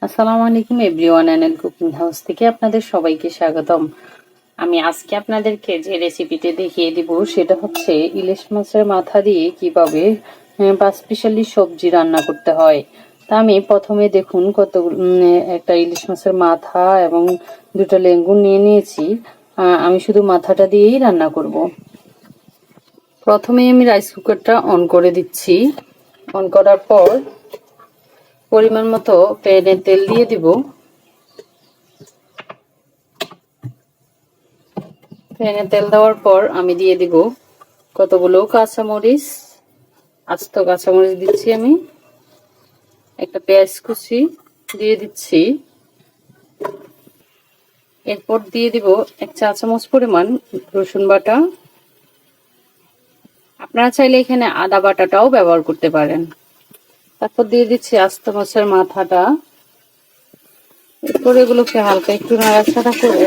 আসসালামু আলাইকুম everyone, অ্যানেল cooking house থেকে আপনাদের সবাইকে স্বাগতম। আমি আজকে আপনাদেরকে যে রেসিপিটি দেখিয়ে দিব সেটা হচ্ছে ইলিশ মাছের মাথা দিয়ে কিভাবে পাঁচমিশালি সবজি রান্না করতে হয়। তা আমি প্রথমে দেখুন একটা ইলিশ মাছের মাথা এবং দুটো লেঙ্গুর নিয়ে নিয়েছি। আমি শুধু মাথাটা দিয়েই রান্না করব। প্রথমে আমি রাইস কুকারটা অন করে দিচ্ছি। অন করার পর পরিমাণ মতো প্যানে তেল দিয়ে দিব। প্যানে তেল দেওয়ার পর আমি দিয়ে দিব কতগুলো কাঁচামরিচ, আস্ত কাঁচামরিচ দিচ্ছি আমি। একটা পেঁয়াজ কুচি দিয়ে দিচ্ছি। এরপর দিয়ে দিব 1 চা চামচ পরিমাণ রসুন বাটা। আপনারা চাইলে এখানে আদা বাটাটাও ব্যবহার করতে পারেন। তারপর দিয়ে দিচ্ছি আস্ত মাছের মাথাটা। এরপর এগুলোকে হালকা একটু নাড়াচাড়া করে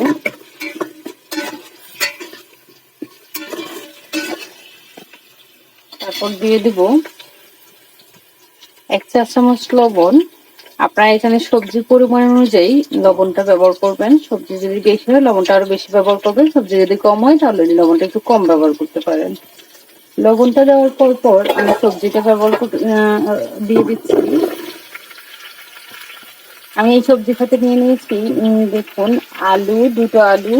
তারপর দিয়ে দিব 1 চা চামচ লবণ। আপনারা এখানে সবজির পরিমাণ অনুযায়ী লবণটা ব্যবহার করবেন। সবজি যদি বেশি হয় লবণটা আরো বেশি ব্যবহার করবেন, সবজি যদি কম হয় তাহলে লবণটা একটু কম ব্যবহার করতে পারেন। লবণটা দেওয়ার পর আমি সবজিটা দিয়ে দিচ্ছি। আমি এই সবজি খাতে নিয়ে নিয়েছি দেখুন দুটো আলু,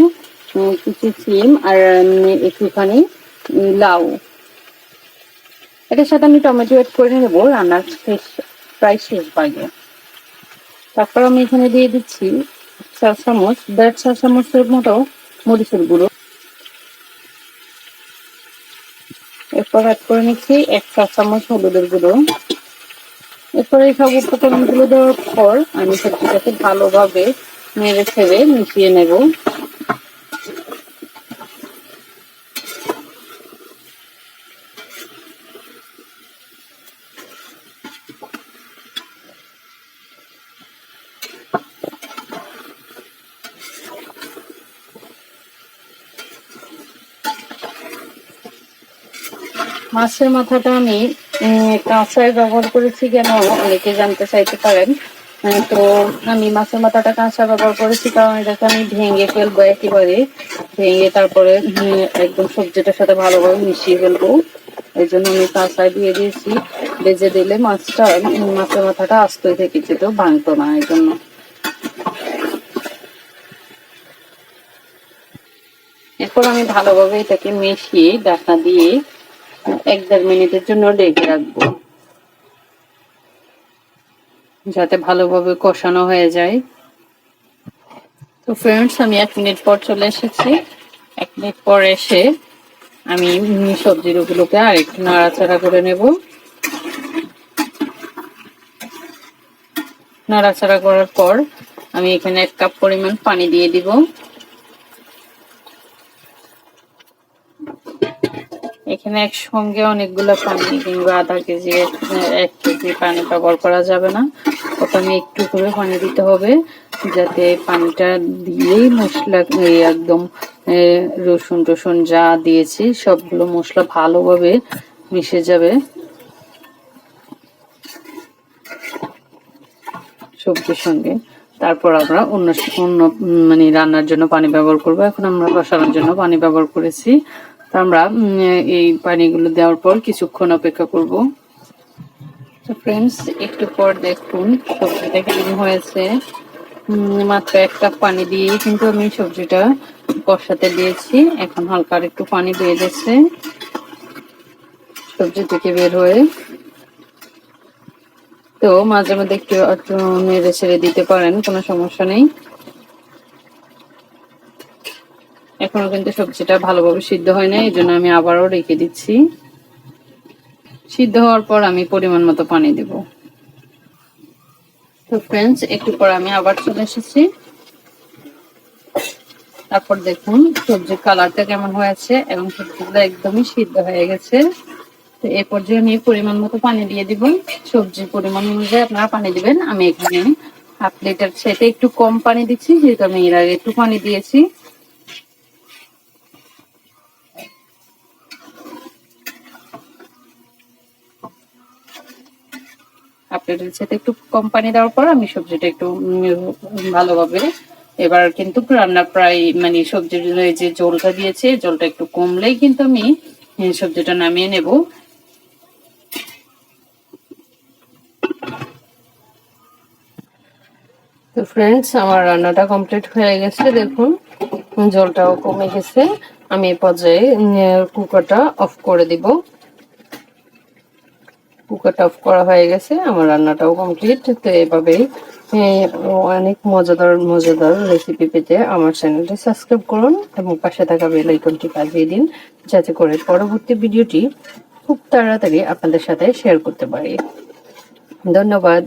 কিছু সিম আর একটুখানি লাউ। এটার সাথে আমি টমেটো এড করে নেবো রান্নার প্রায় শেষ ভাগে। তারপর আমি এখানে দিয়ে দিচ্ছি 1.5 চা চামচের মতো মরিচের গুঁড়ো। এরপর অ্যাড করে নিচ্ছি 1 চা চামচ হলুদের গুঁড়ো। এরপর এই সব উপকরণগুলো দেওয়ার পর আমি সবজিটাকে ভালোভাবে নেড়ে ছেড়ে মিশিয়ে নেব। মাছের মাথাটা আমি কাঁচায় ব্যবহার করেছি কেন অনেকে জানতে চাইতে পারেন। তো আমি মাছের মাথাটা কাঁচা ব্যবহার করেছি কারণ এটাকে আমি ভেঙে ফেলবো, একেবারে ভেঙে তারপরে একদম সবজিটার সাথে ভালোভাবে মিশিয়ে ফেলবো। এই জন্য আমি কাঁচায় দিয়ে দিয়েছি। ভেজে দিলে মাছের মাথাটা আস্তই থেকে যেত, ভাঙতো না। এই জন্য এরপর আমি ভালোভাবে এটাকে মিশিয়ে ঢাকনা দিয়ে 1-1.5 মিনিটের জন্য ঢেকে রাখবো, যাতে ভালোভাবে কষানো হয়ে যায়। তো ফ্রেন্ডস, আমি 1 মিনিট পর চলে এসেছি। 1 মিনিট পর এসে আমি সবজিগুলোকে আর একটু নাড়াচাড়া করে নেব। নাড়াচাড়া করার পর আমি এখানে 1 কাপ পরিমাণ পানি দিয়ে দিব। এখানে একসঙ্গে অনেকগুলো পানি কিংবা আধা কেজি 1 কেজি পানি ব্যবহার করা যাবে না। প্রথমে একটু করে পানি দিতে হবে, যাতে পানিটা দিয়েই মশলা একদম রসুন টসুন যা দিয়েছি সবগুলো মশলা ভালোভাবে মিশে যাবে সবজির সঙ্গে। তারপর আমরা অন্য মানে রান্নার জন্য পানি ব্যবহার করব। এখন আমরা কষানোর জন্য পানি ব্যবহার করেছি। তো আমরা এই পানিগুলো দেওয়ার পর কিছুক্ষণ অপেক্ষা করব। তো ফ্রেন্ডস, একটু পর দেখুন সবজিটা কেমন হয়েছে। মাত্র 1 কাপ পানি দিয়ে কিন্তু আমি সবজিটা কষাতে দিয়েছি। এখন হালকা আর একটু পানি দিয়ে দিয়েছে সবজি থেকে বের হয়ে। তো মাঝে মধ্যে একটু নেড়ে ছেড়ে দিতে পারেন, কোনো সমস্যা নেই। এখনো কিন্তু সবজিটা ভালোভাবে সিদ্ধ হয় না, এই জন্য আমি আবারও রেখে দিচ্ছি। সিদ্ধ হওয়ার পর আমি পরিমাণ মতো পানি দেব। তো ফ্রেন্ডস, একটু পর আমি আবার চলে এসেছি। তারপর দেখুন সবজির কালারটা কেমন হয়েছে এবং সবজিগুলো একদমই সিদ্ধ হয়ে গেছে। তো এই পর্যায়ে আমি পরিমাণ মতো পানি দিয়ে দিব। সবজির পরিমাণ অনুযায়ী আপনারা পানি দিবেন। আমি এখানে 1/2 লিটার সেটা একটু কম পানি দিচ্ছি, যেহেতু আমি এর আগে একটু পানি দিয়েছি। হাফ টেবিল চাইতে একটু কম পানি দেওয়ার পর আমি সবজিটা একটু ভালোভাবে এবার কিন্তু রান্না প্রায় মানে সবজির যে জলটা দিয়েছে জলটা একটু কমলেই কিন্তু আমি সবজিটা নামিয়ে নেব। তো ফ্রেন্ডস, আমার রান্নাটা কমপ্লিট হয়ে গেছে, দেখুন জলটাও কমে গেছে। আমি এই পর্যায়ে কুকারটা অফ করে দিব। কুকারটা অফ করা হয়ে গেছে, আমার রান্নাটাও কমপ্লিট। তো এভাবেই অনেক মজাদার মজাদার রেসিপি পেতে আমার চ্যানেলটি সাবস্ক্রাইব করুন এবং পাশে থাকা বেল আইকনটি বাজিয়ে দিন, যাতে করে পরবর্তী ভিডিওটি খুব তাড়াতাড়ি আপনাদের সাথে শেয়ার করতে পারি। ধন্যবাদ।